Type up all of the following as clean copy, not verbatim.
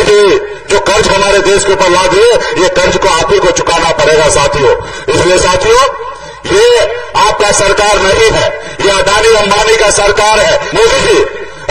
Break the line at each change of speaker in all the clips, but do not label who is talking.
मोदी जी जो कर्ज हमारे देश के ऊपर ला दिए, ये कर्ज को आप ही को चुकाना पड़ेगा साथियों। इसलिए साथियों, ये आपका सरकार नहीं है, ये अडानी अंबानी का सरकार है। मोदी जी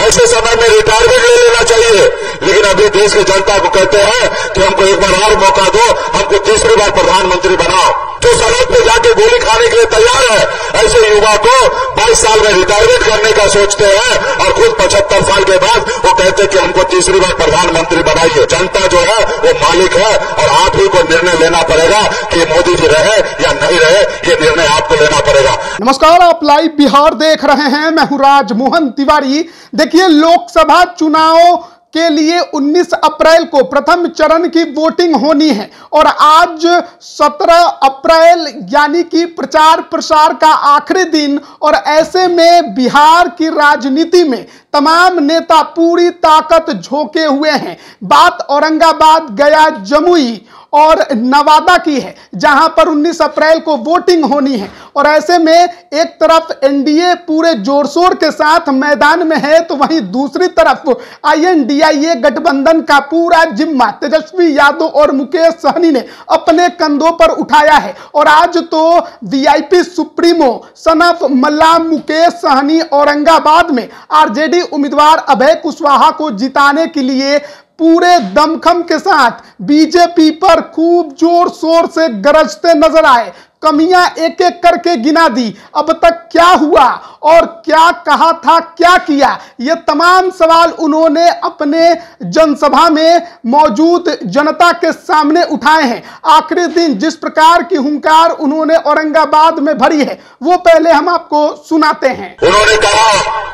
ऐसे समय में रिटायरमेंट ले लेना चाहिए, लेकिन अभी देश की जनता को कहते हैं कि हमको एक बार और मौका दो, हमको तीसरी बार प्रधानमंत्री बनाओ। जो सड़क पे जाके गोली खाने के लिए तैयार है, ऐसे युवा को 22 साल में रिटायरमेंट करने का सोचते हैं और खुद 75 साल के बाद वो कहते हैं कि हमको तीसरी बार प्रधानमंत्री बनाइए। जनता जो है वो मालिक है और आप ही को निर्णय लेना पड़ेगा कि मोदी जी रहे या नहीं रहे, ये निर्णय आपको लेना पड़ेगा।
नमस्कार, आप लाइव बिहार देख रहे हैं। मैं हूं राजमोहन तिवारी। देखिए, लोकसभा चुनाव के लिए 19 अप्रैल को प्रथम चरण की वोटिंग होनी है और आज 17 अप्रैल यानी कि प्रचार प्रसार का आखिरी दिन। और ऐसे में बिहार की राजनीति में तमाम नेता पूरी ताकत झोंके हुए हैं। बात औरंगाबाद, गया, जमुई और नवादा की है, जहां पर 19 अप्रैल को वोटिंग होनी है। और ऐसे में एक तरफ एनडीए पूरे जोर शोर के साथ मैदान में है, तो वहीं दूसरी तरफ आईएनडीआईए गठबंधन का पूरा जिम्मा तेजस्वी यादव और मुकेश सहनी ने अपने कंधों पर उठाया है। और आज तो वीआईपी सुप्रीमो सन ऑफ मल्ला मुकेश सहनी औरंगाबाद में आरजेडी उम्मीदवार अभय कुशवाहा को जिताने के लिए पूरे दमखम के साथ बीजेपी पर खूब जोर शोर से गरजते नजर आए। कमियां एक एक करके गिना दी। अब तक क्या हुआ और क्या कहा था, क्या किया, ये तमाम सवाल उन्होंने अपने जनसभा में मौजूद जनता के सामने उठाए हैं। आखिरी दिन जिस प्रकार की हुंकार उन्होंने औरंगाबाद में भरी है, वो पहले हम आपको सुनाते हैं।
उन्होंने कहा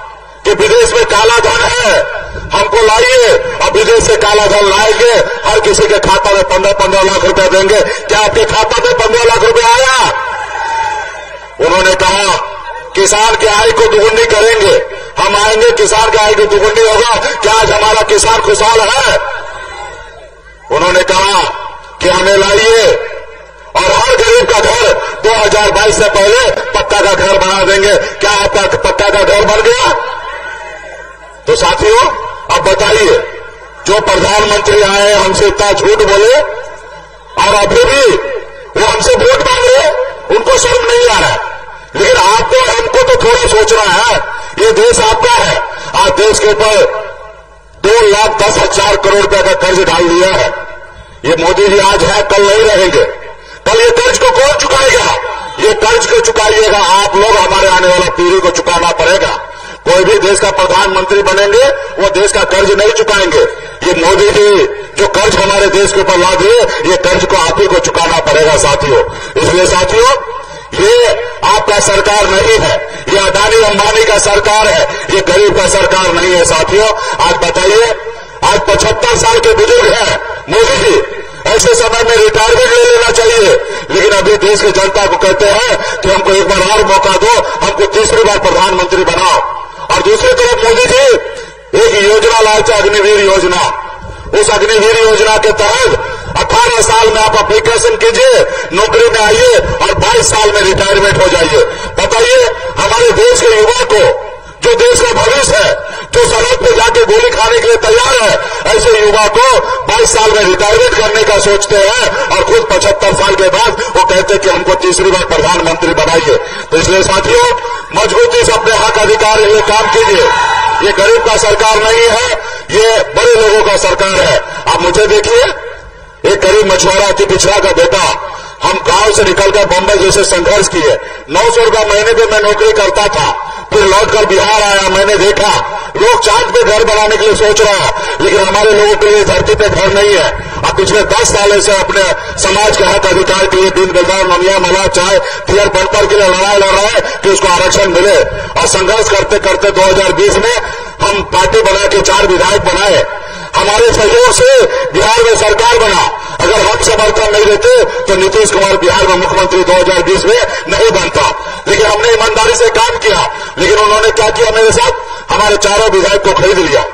कि विदेश में काला धन है, हमको लाइए, और विदेश से काला धन लाएंगे, हर किसी के खाता में 15-15 लाख रुपए देंगे। क्या आपके खाता में 15 लाख रुपए आया? उन्होंने कहा किसान की आय को दुगुनी करेंगे, हम आएंगे, किसान की आय की दुगुनी होगा। क्या आज हमारा किसान खुशहाल है? उन्होंने कहा कि हमें लाइए और हर गरीब का घर 2022 से पहले पक्का का घर बना देंगे। क्या आपका पक्का का घर बन गया? तो साथियों, अब बताइए, जो प्रधानमंत्री आए हमसे इतना झूठ बोले और अभी भी वो हमसे वोट मांगे, उनको शर्म नहीं आ रहा है। लेकिन आपको हमको तो थोड़ा सोचना है, ये देश आपका है। आज देश के ऊपर 2,10,000 करोड़ रुपए का कर्ज डाल दिया है। ये मोदी जी आज है, कल नहीं रहेंगे। कल ये कर्ज को कौन चुकाएगा? ये कर्ज को चुकाइएगा आप लोग, हमारे आने वाला पीढ़ी को चुकाना पड़ेगा। कोई भी देश का प्रधानमंत्री बनेंगे, वो देश का कर्ज नहीं चुकाएंगे। ये मोदी जी जो कर्ज हमारे देश के ऊपर ला दिए, ये कर्ज को आप ही को चुकाना पड़ेगा साथियों। इसलिए साथियों, ये आपका सरकार नहीं है, ये अडानी अंबानी का सरकार है, ये गरीब का सरकार नहीं है साथियों। आज बताइए, आज 75 साल के बुजुर्ग हैं मोदी जी, ऐसे समय में रिटायरमेंट ले लेना चाहिए, लेकिन अभी देश की जनता को कहते हैं कि हमको एक बार और मौका दो, हमको तीसरी बार प्रधानमंत्री बनाओ। और दूसरी तरफ मोदी जी एक योजना लाए थे, अग्निवीर योजना। उस अग्निवीर योजना के तहत 18 साल में आप एप्लीकेशन कीजिए, नौकरी में आइए और 22 साल में रिटायरमेंट हो जाइए। बताइए, हमारे देश के युवा को, जो देश का भविष्य है, जो सड़क पे जाके गोली खाने के लिए तैयार है, ऐसे युवा को 22 साल में रिटायरमेंट करने का सोचते हैं और खुद 75 साल के बाद वो कहते हैं कि हमको तीसरी बार प्रधानमंत्री बनाइए। तो इसलिए साथियों, मजबूती से अपने हक अधिकार के लिए काम कीजिए। ये गरीब का सरकार नहीं है, ये बड़े लोगों का सरकार है। आप मुझे देखिए, एक गरीब मछुआरा की पिछड़ा का बेटा, हम गांव से निकलकर बंबई जैसे संघर्ष किए। 900 रुपया महीने पे मैं नौकरी करता था, फिर लौटकर बिहार आया। मैंने देखा लोग चांद पे घर बनाने के लिए सोच रहा है, लेकिन हमारे लोगों के लिए धरती पे घर नहीं है। अब पिछले 10 सालों से अपने समाज के हक अधिकार के लिए दिन बाजार ममिया मला चाय थियर बनकर के लिए लड़ाई लड़ रहा है कि उसको आरक्षण मिले। और संघर्ष करते करते 2020 में हम पार्टी बना के 4 विधायक बनाए। हमारे सहयोग से बिहार में सरकार बना। अगर हम समर्थन नहीं देते तो नीतीश कुमार बिहार में मुख्यमंत्री 2020 में नहीं बनता। लेकिन हमने ईमानदारी से काम किया। लेकिन उन्होंने क्या किया मेरे साथ? हमारे 4 विधायक को खरीद लिया।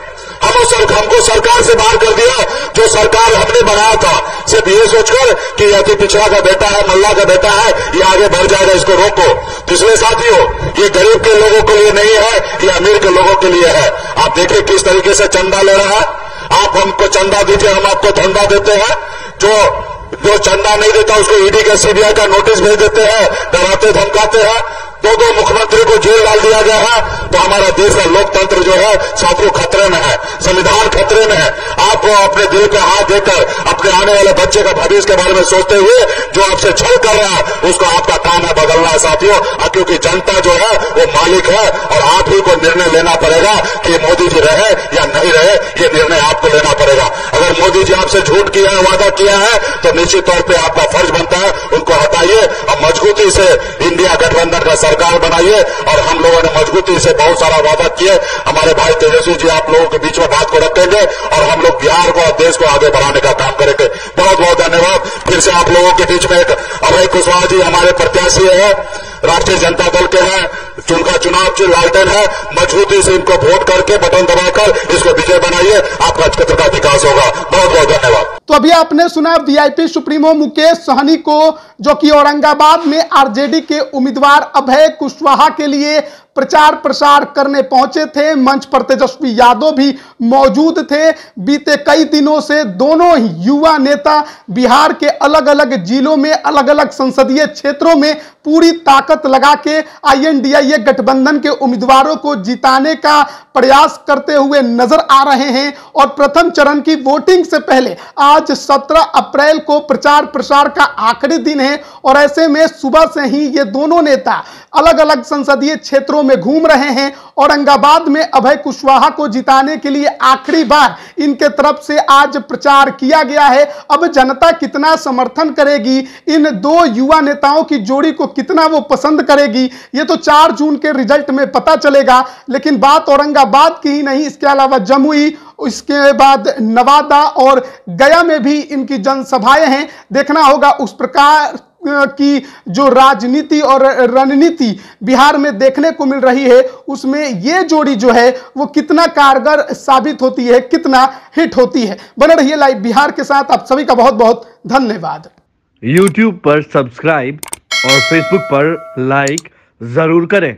हमको सरकार से बाहर कर दिया। जो सरकार हमने बनाया था, सिर्फ ये सोचकर कि यह तो पिछड़ा का बेटा है, मल्ला का बेटा है, ये आगे बढ़ जाएगा, इसको रोको। तो इसलिए साथियों, ये गरीब के लोगों के लिए नहीं है, ये अमीर के लोगों के लिए है। आप देखिए किस तरीके से चंदा ले रहा है। आप हमको चंदा दीजिए, हम आपको झंडा देते हैं। जो चंदा नहीं देता उसको ईडी का सीबीआई का नोटिस भेज देते हैं, डराते धमकाते हैं। दो मुख्यमंत्री को जेल डाल दिया गया है। तो हमारा देश का लोकतंत्र जो है साथियों खतरे में है, संविधान खतरे में है। आपको अपने दिल पे हाथ देकर अपने आने वाले बच्चे का भविष्य के बारे में सोचते हुए जो आपसे छल कर रहा है उसको आपका काम है बदलना है साथियों, क्योंकि जनता जो है वो मालिक है और आप ही को निर्णय लेना पड़ेगा कि मोदी जी रहे या नहीं रहे, ये निर्णय आपको लेना पड़ेगा। अगर मोदी जी आपसे झूठ किया है, वादा किया है, तो निश्चित तौर पर आपका फर्ज बनता है उनको हटाइए और मजबूती से इंडिया गठबंधन का सरकार बनाइए। और हम लोगों ने मजबूती से बहुत सारा वादा किए। हमारे भाई तेजस्वी जी आप लोगों के बीच में बात को रखेंगे और हम लोग बिहार को और देश को आगे बढ़ाने का काम करेंगे। बहुत बहुत धन्यवाद। फिर से आप लोगों के बीच में एक अभय कुशवाहा जी हमारे प्रत्याशी है, राष्ट्रीय जनता दल के हैं, उनका चुनाव लालटेन है। मजबूती से इनको वोट करके बटन दबाकर इसको विजय बनाइए, आपका क्षेत्र का विकास होगा। बहुत बहुत धन्यवाद।
तो अभी आपने सुना वीआईपी सुप्रीमो मुकेश सहनी को, जो कि औरंगाबाद में आरजेडी के उम्मीदवार अभय कुशवाहा के लिए प्रचार प्रसार करने पहुंचे थे। मंच पर तेजस्वी यादव भी मौजूद थे। बीते कई दिनों से दोनों ही युवा नेता बिहार के अलग अलग जिलों में, अलग अलग संसदीय क्षेत्रों में पूरी ताकत लगा के आईएनडीआईए गठबंधन के उम्मीदवारों को जिताने का प्रयास करते हुए नजर आ रहे हैं। और प्रथम चरण की वोटिंग से पहले आज 17 अप्रैल को प्रचार प्रसार का आखिरी दिन है और ऐसे में सुबह से ही ये दोनों नेता अलग अलग संसदीय क्षेत्रों में घूम रहे हैं। औरंगाबाद में अभय कुशवाहा को जिताने के लिए आखिरी बार इनके तरफ से आज प्रचार किया गया है। अब जनता कितना समर्थन करेगी, इन दो युवा नेताओं की जोड़ी को कितना वो पसंद करेगी, ये तो 4 जून के रिजल्ट में पता चलेगा। लेकिन बात औरंगाबाद की ही नहीं, इसके अलावा जमुई, इसके बाद नवादा और गया में भी इनकी जनसभाएं हैं। देखना होगा उस प्रकार की जो राजनीति और रणनीति बिहार में देखने को मिल रही है, उसमें ये जोड़ी जो है वो कितना कारगर साबित होती है, कितना हिट होती है। बने रहिए लाइव बिहार के साथ। आप सभी का बहुत बहुत धन्यवाद।
YouTube पर सब्सक्राइब और Facebook पर लाइक जरूर करें।